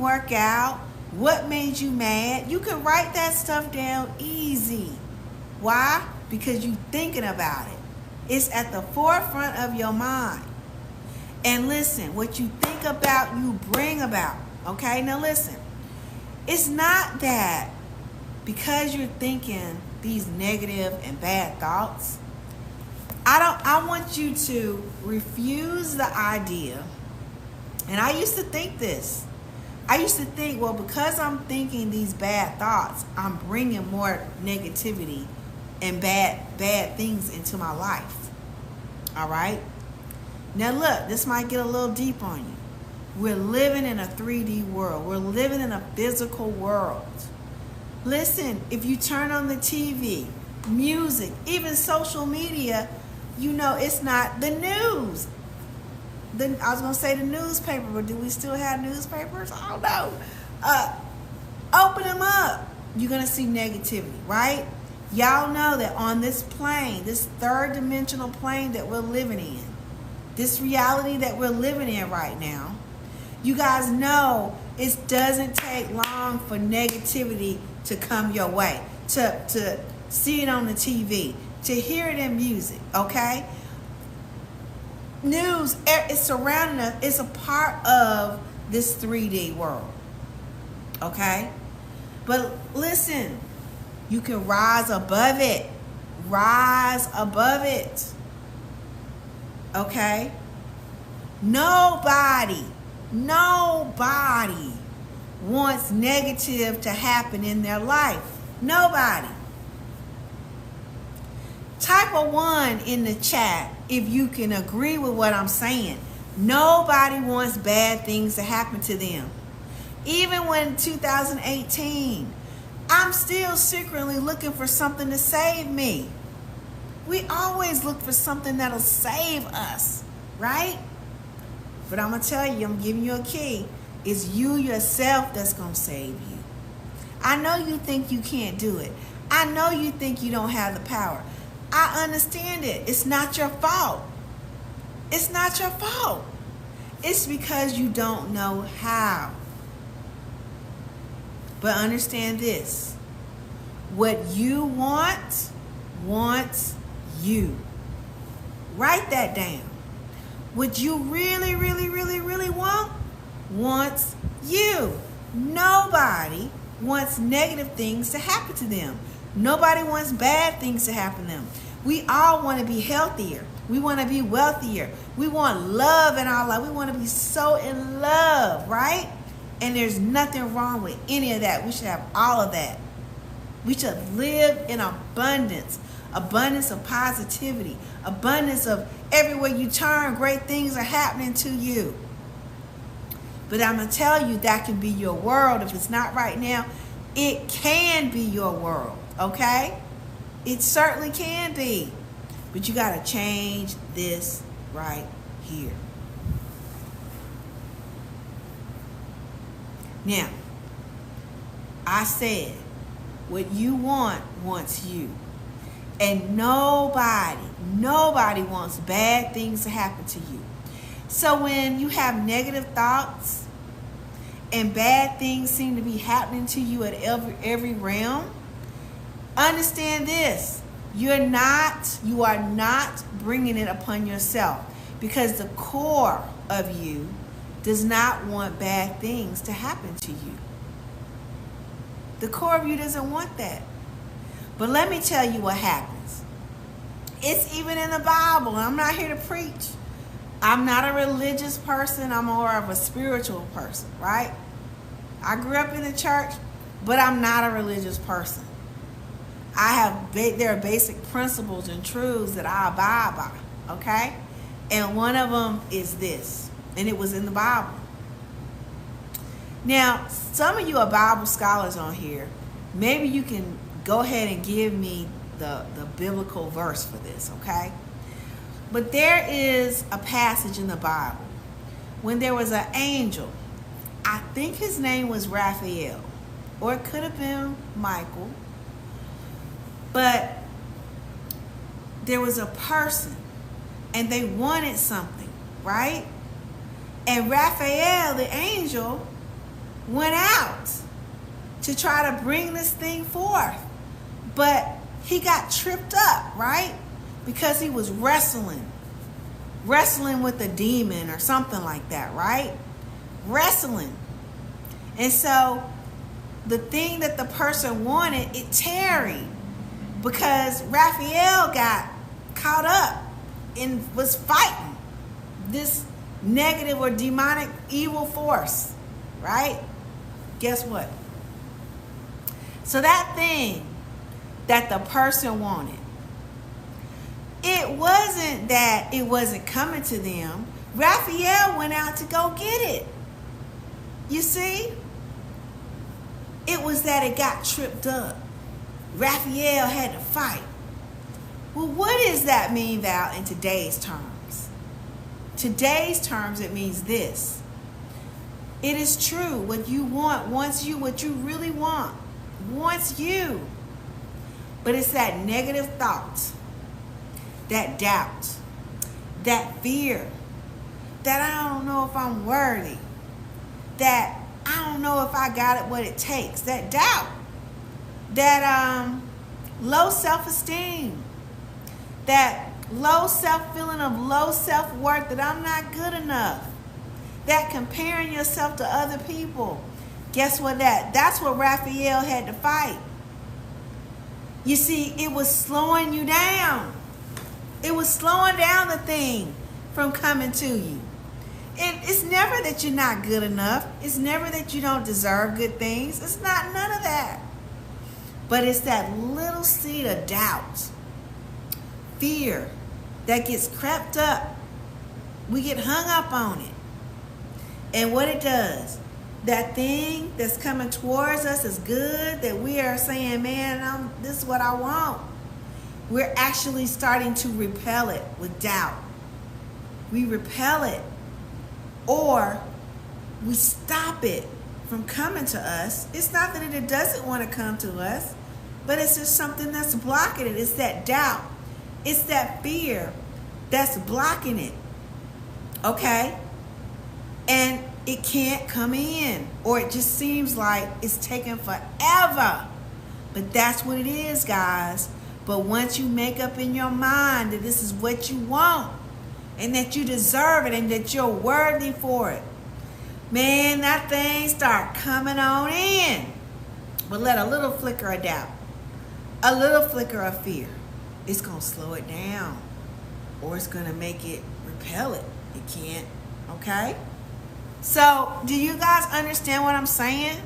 work out? What made you mad? You can write that stuff down easy. Why? Because you're thinking about it. It's at the forefront of your mind. And listen, what you think about, you bring about. Okay? Now listen. It's not that because you're thinking these negative and bad thoughts, I want you to refuse the idea. And I used to think this. I used to think, well, because I'm thinking these bad thoughts, I'm bringing more negativity and bad things into my life. All right? Now look, this might get a little deep on you. We're living in a 3D world. We're living in a physical world. Listen, if you turn on the TV, music, even social media, you know it's not the news. I was going to say the newspaper, but do we still have newspapers? I don't know. Open them up. You're going to see negativity, right? Y'all know that on this plane, this third dimensional plane that we're living in, this reality that we're living in right now, you guys know it doesn't take long for negativity to come your way, to see it on the TV, to hear it in music, okay? News is surrounding us. It's a part of this 3D world, okay? But listen, you can rise above it. Rise above it, okay? Nobody wants negative to happen in their life. Nobody. Type a 1 in the chat if you can agree with what I'm saying. Nobody wants bad things to happen to them. Even when 2018, I'm still secretly looking for something to save me. We always look for something that'll save us, right? But I'm going to tell you, I'm giving you a key. It's you yourself that's going to save you. I know you think you can't do it. I know you think you don't have the power. I understand it. It's not your fault. It's not your fault. It's because you don't know how. But understand this. What you want, wants you. Write that down. What you really, really, really, really want, wants you. Nobody wants negative things to happen to them. Nobody wants bad things to happen to them. We all want to be healthier. We want to be wealthier. We want love in our life. We want to be so in love, right? And there's nothing wrong with any of that. We should have all of that. We should live in abundance. Abundance of positivity. Abundance of everywhere you turn, great things are happening to you. But I'm going to tell you that can be your world. If it's not right now, it can be your world. Okay? It certainly can be. But you got to change this right here. Now, I said, what you want, wants you. And nobody wants bad things to happen to you. So when you have negative thoughts and bad things seem to be happening to you at every realm, understand this. You are not bringing it upon yourself, because the core of you does not want bad things to happen to you. The core of you doesn't want that. But let me tell you what happens. It's even in the Bible. I'm not here to preach. I'm not a religious person. I'm more of a spiritual person, right? I grew up in the church, but I'm not a religious person. There are basic principles and truths that I abide by, okay? And one of them is this, and it was in the Bible. Now, some of you are Bible scholars on here. Maybe you can go ahead and give me the biblical verse for this, okay? But there is a passage in the Bible when there was an angel. I think his name was Raphael, or it could have been Michael. But there was a person, and they wanted something, right? And Raphael, the angel, went out to try to bring this thing forth. But he got tripped up, right? Because he was wrestling with a demon or something like that, right? Wrestling. And so the thing that the person wanted, it tarried because Raphael got caught up and was fighting this negative or demonic evil force, right? Guess what? So that thing that the person wanted, it wasn't that it wasn't coming to them. Raphael went out to go get it. You see? It was that it got tripped up. Raphael had to fight. Well, what does that mean, Val, in today's terms? Today's terms, it means this. It is true. What you want wants you. What you really want wants you. But it's that negative thought, that doubt, that fear, that I don't know if I'm worthy, that I don't know if I got it what it takes, that doubt, that low self-esteem, that low feeling of low self-worth, that I'm not good enough, that comparing yourself to other people. Guess what? That's what Raphael had to fight. You see, it was slowing you down. It was slowing down the thing from coming to you. And it's never that you're not good enough. It's never that you don't deserve good things. It's not none of that. But it's that little seed of doubt, fear that gets crept up. We get hung up on it. And what it does, that thing that's coming towards us is good, that we are saying, man, this is what I want. We're actually starting to repel it with doubt. We repel it, or we stop it from coming to us. It's not that it doesn't want to come to us, but it's just something that's blocking it. It's that doubt. It's that fear that's blocking it. Okay? And it can't come in, or it just seems like it's taking forever. But that's what it is, guys. But once you make up in your mind that this is what you want, and that you deserve it, and that you're worthy for it, man, that thing start coming on in. But let a little flicker of doubt, a little flicker of fear, it's going to slow it down, or it's going to make it repel it. It can't, okay? So, do you guys understand what I'm saying?